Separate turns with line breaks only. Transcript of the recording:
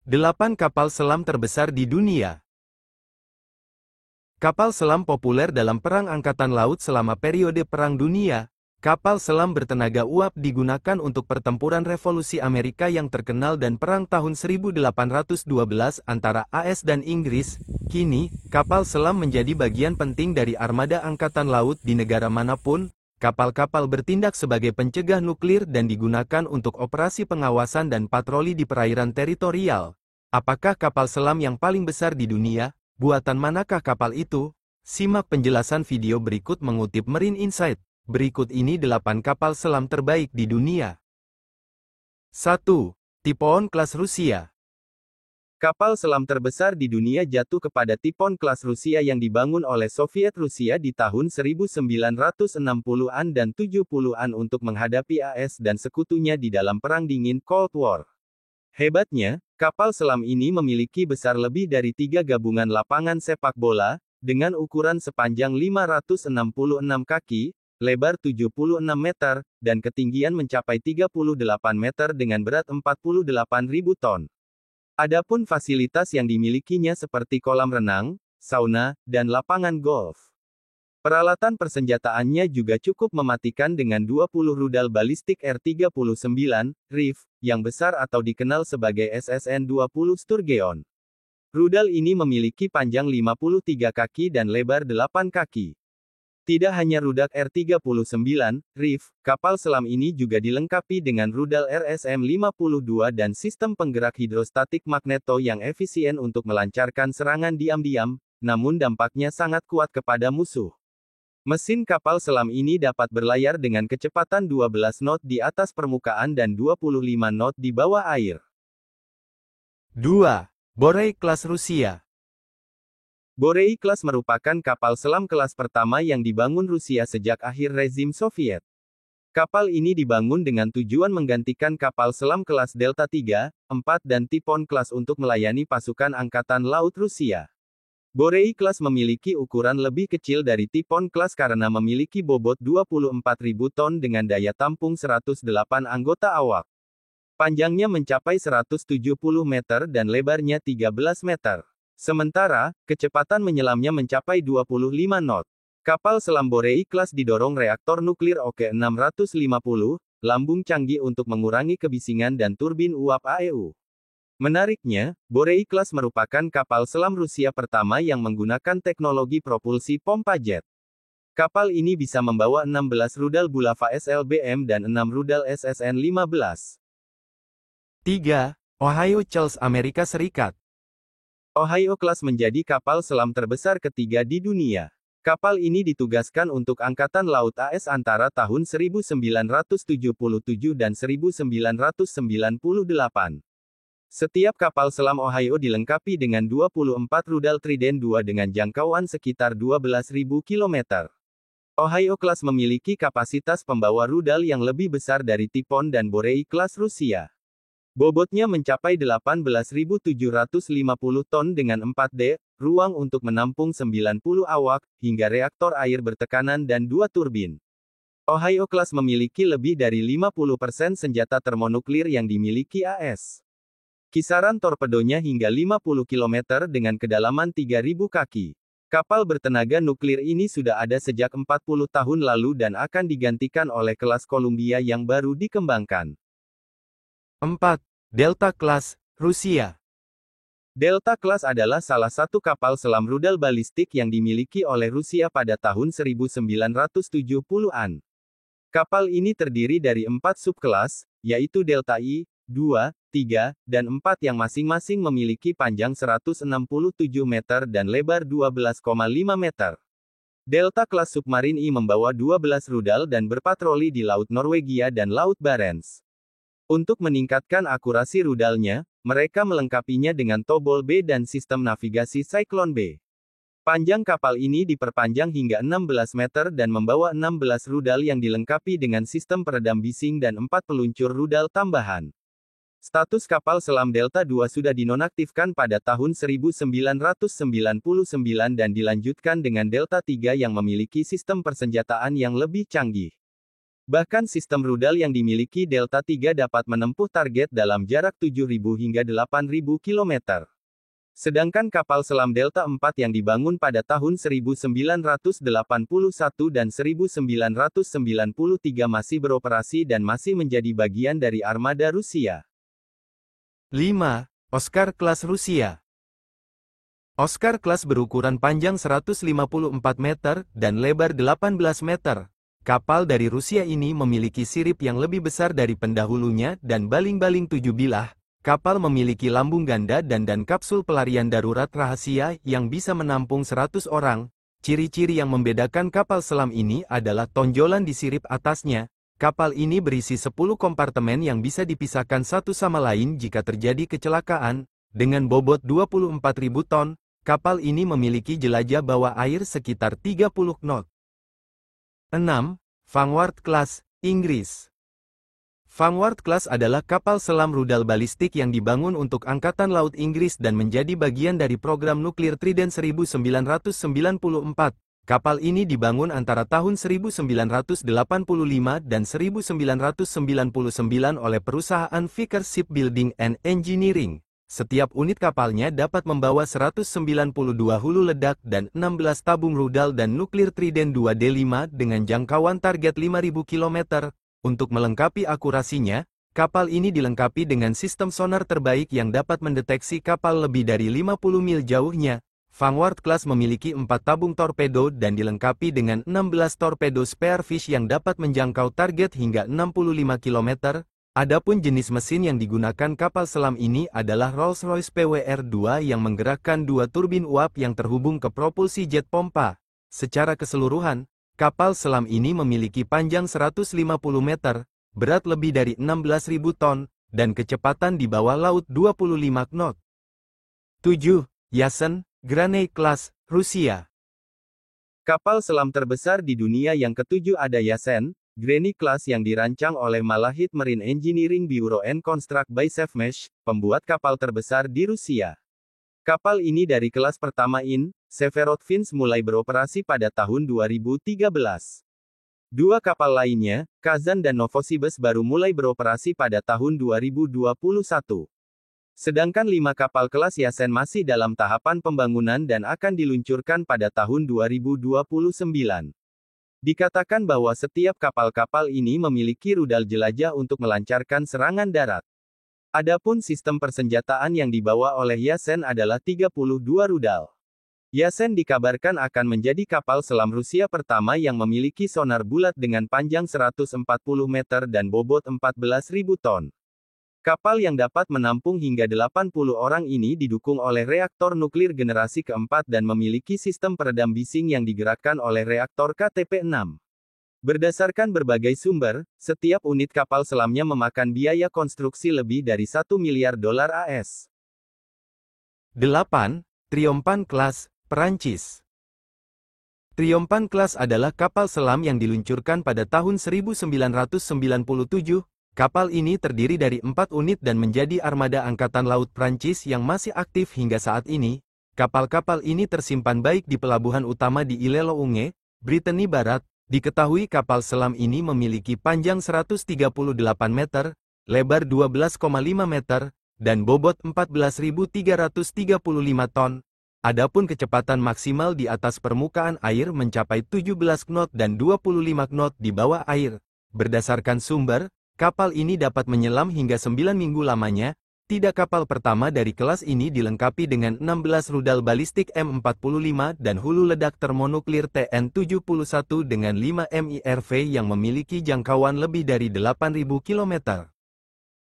8 kapal selam terbesar di dunia. Kapal selam populer dalam Perang Angkatan Laut selama periode Perang Dunia. Kapal selam bertenaga uap digunakan untuk pertempuran Revolusi Amerika yang terkenal dan Perang tahun 1812 antara AS dan Inggris. Kini, kapal selam menjadi bagian penting dari armada angkatan laut di negara manapun. Kapal-kapal bertindak sebagai pencegah nuklir dan digunakan untuk operasi pengawasan dan patroli di perairan teritorial. Apakah kapal selam yang paling besar di dunia? Buatan manakah kapal itu? Simak penjelasan video berikut mengutip Marine Insight. Berikut ini 8 kapal selam terbaik di dunia. 1. Typhoon kelas Rusia. Kapal selam terbesar di dunia jatuh kepada Typhoon kelas Rusia yang dibangun oleh Soviet Rusia di tahun 1960-an dan 70-an untuk menghadapi AS dan sekutunya di dalam Perang Dingin Cold War. Hebatnya, kapal selam ini memiliki besar lebih dari 3 gabungan lapangan sepak bola, dengan ukuran sepanjang 566 kaki, lebar 76 meter, dan ketinggian mencapai 38 meter dengan berat 48.000 ton. Adapun fasilitas yang dimilikinya seperti kolam renang, sauna, dan lapangan golf. Peralatan persenjataannya juga cukup mematikan dengan 20 rudal balistik R-39, RIF, yang besar atau dikenal sebagai SSN-20 Sturgeon. Rudal ini memiliki panjang 53 kaki dan lebar 8 kaki. Tidak hanya rudal R-39, RIF, kapal selam ini juga dilengkapi dengan rudal RSM-52 dan sistem penggerak hidrostatik magneto yang efisien untuk melancarkan serangan diam-diam, namun dampaknya sangat kuat kepada musuh. Mesin kapal selam ini dapat berlayar dengan kecepatan 12 knot di atas permukaan dan 25 knot di bawah air. 2. Borei kelas Rusia. Borei Class merupakan kapal selam kelas pertama yang dibangun Rusia sejak akhir rezim Soviet. Kapal ini dibangun dengan tujuan menggantikan kapal selam kelas Delta III, IV dan Typhoon Class untuk melayani pasukan Angkatan Laut Rusia. Borei Class memiliki ukuran lebih kecil dari Typhoon Class karena memiliki bobot 24.000 ton dengan daya tampung 108 anggota awak. Panjangnya mencapai 170 meter dan lebarnya 13 meter. Sementara, kecepatan menyelamnya mencapai 25 knot. Kapal selam Borei Class didorong reaktor nuklir OK-650, lambung canggih untuk mengurangi kebisingan dan turbin uap AEU. Menariknya, Borei Class merupakan kapal selam Rusia pertama yang menggunakan teknologi propulsi pompa jet. Kapal ini bisa membawa 16 rudal Bulava SLBM dan 6 rudal SSN-15. 3. Ohio Class Amerika Serikat. Ohio Class menjadi kapal selam terbesar ketiga di dunia. Kapal ini ditugaskan untuk Angkatan Laut AS antara tahun 1977 dan 1998. Setiap kapal selam Ohio dilengkapi dengan 24 rudal Trident II dengan jangkauan sekitar 12.000 km. Ohio Class memiliki kapasitas pembawa rudal yang lebih besar dari Typhoon dan Borei Class Rusia. Bobotnya mencapai 18.750 ton dengan 4D, ruang untuk menampung 90 awak, hingga reaktor air bertekanan dan 2 turbin. Ohio Class memiliki lebih dari 50% senjata termonuklir yang dimiliki AS. Kisaran torpedonya hingga 50 km dengan kedalaman 3.000 kaki. Kapal bertenaga nuklir ini sudah ada sejak 40 tahun lalu dan akan digantikan oleh kelas Columbia yang baru dikembangkan. 4. Delta Class, Rusia. Delta Class adalah salah satu kapal selam rudal balistik yang dimiliki oleh Rusia pada tahun 1970-an. Kapal ini terdiri dari 4 subkelas, yaitu Delta I, 2, 3, dan 4 yang masing-masing memiliki panjang 167 meter dan lebar 12,5 meter. Delta Class Submarine I membawa 12 rudal dan berpatroli di Laut Norwegia dan Laut Barents. Untuk meningkatkan akurasi rudalnya, mereka melengkapinya dengan Tobol B dan sistem navigasi Cyclone B. Panjang kapal ini diperpanjang hingga 16 meter dan membawa 16 rudal yang dilengkapi dengan sistem peredam bising dan 4 peluncur rudal tambahan. Status kapal selam Delta II sudah dinonaktifkan pada tahun 1999 dan dilanjutkan dengan Delta III yang memiliki sistem persenjataan yang lebih canggih. Bahkan sistem rudal yang dimiliki Delta III dapat menempuh target dalam jarak 7.000 hingga 8.000 km. Sedangkan kapal selam Delta IV yang dibangun pada tahun 1981 dan 1993 masih beroperasi dan masih menjadi bagian dari armada Rusia. 5. Oskar Class Rusia. Oskar Class berukuran panjang 154 meter dan lebar 18 meter. Kapal dari Rusia ini memiliki sirip yang lebih besar dari pendahulunya dan baling-baling 7 bilah. Kapal memiliki lambung ganda dan kapsul pelarian darurat rahasia yang bisa menampung 100 orang. Ciri-ciri yang membedakan kapal selam ini adalah tonjolan di sirip atasnya. Kapal ini berisi 10 kompartemen yang bisa dipisahkan satu sama lain jika terjadi kecelakaan. Dengan bobot 24.000 ton, kapal ini memiliki jelajah bawah air sekitar 30 knot. 6. Vanguard Class, Inggris. Vanguard Class adalah kapal selam rudal balistik yang dibangun untuk Angkatan Laut Inggris dan menjadi bagian dari program nuklir Trident 1994. Kapal ini dibangun antara tahun 1985 dan 1999 oleh perusahaan Vickers Shipbuilding and Engineering. Setiap unit kapalnya dapat membawa 192 hulu ledak dan 16 tabung rudal dan nuklir Trident 2D5 dengan jangkauan target 5.000 km. Untuk melengkapi akurasinya, kapal ini dilengkapi dengan sistem sonar terbaik yang dapat mendeteksi kapal lebih dari 50 mil jauhnya. Vanguard Class memiliki 4 tabung torpedo dan dilengkapi dengan 16 torpedo Spearfish yang dapat menjangkau target hingga 65 km. Adapun jenis mesin yang digunakan kapal selam ini adalah Rolls-Royce PWR-2 yang menggerakkan 2 turbin uap yang terhubung ke propulsi jet pompa. Secara keseluruhan, kapal selam ini memiliki panjang 150 meter, berat lebih dari 16.000 ton, dan kecepatan di bawah laut 25 knot. 7. Yasen, Granny Class, Rusia. Kapal selam terbesar di dunia yang ketujuh ada Yasen, Granny Class yang dirancang oleh Malahit Marine Engineering Bureau and Construct by Sevmesh, pembuat kapal terbesar di Rusia. Kapal ini dari kelas pertama Severodvinsk mulai beroperasi pada tahun 2013. Dua kapal lainnya, Kazan dan Novosibirsk baru mulai beroperasi pada tahun 2021. Sedangkan 5 kapal kelas Yasen masih dalam tahapan pembangunan dan akan diluncurkan pada tahun 2029. Dikatakan bahwa setiap kapal-kapal ini memiliki rudal jelajah untuk melancarkan serangan darat. Adapun sistem persenjataan yang dibawa oleh Yasen adalah 32 rudal. Yasen dikabarkan akan menjadi kapal selam Rusia pertama yang memiliki sonar bulat dengan panjang 140 meter dan bobot 14.000 ton. Kapal yang dapat menampung hingga 80 orang ini didukung oleh reaktor nuklir generasi keempat dan memiliki sistem peredam bising yang digerakkan oleh reaktor KTP-6. Berdasarkan berbagai sumber, setiap unit kapal selamnya memakan biaya konstruksi lebih dari $1 miliar AS. 8. Triomphant Class, Perancis. Triomphant Class adalah kapal selam yang diluncurkan pada tahun 1997. Kapal ini terdiri dari 4 unit dan menjadi armada Angkatan Laut Prancis yang masih aktif hingga saat ini. Kapal-kapal ini tersimpan baik di pelabuhan utama di Île-et-Lounge, Britania Barat. Diketahui kapal selam ini memiliki panjang 138 meter, lebar 12,5 meter, dan bobot 14.335 ton. Adapun kecepatan maksimal di atas permukaan air mencapai 17 knot dan 25 knot di bawah air. Berdasarkan sumber, kapal ini dapat menyelam hingga 9 minggu lamanya. Tidak kapal pertama dari kelas ini dilengkapi dengan 16 rudal balistik M45 dan hulu ledak termonuklir TN71 dengan 5 MIRV yang memiliki jangkauan lebih dari 8.000 km.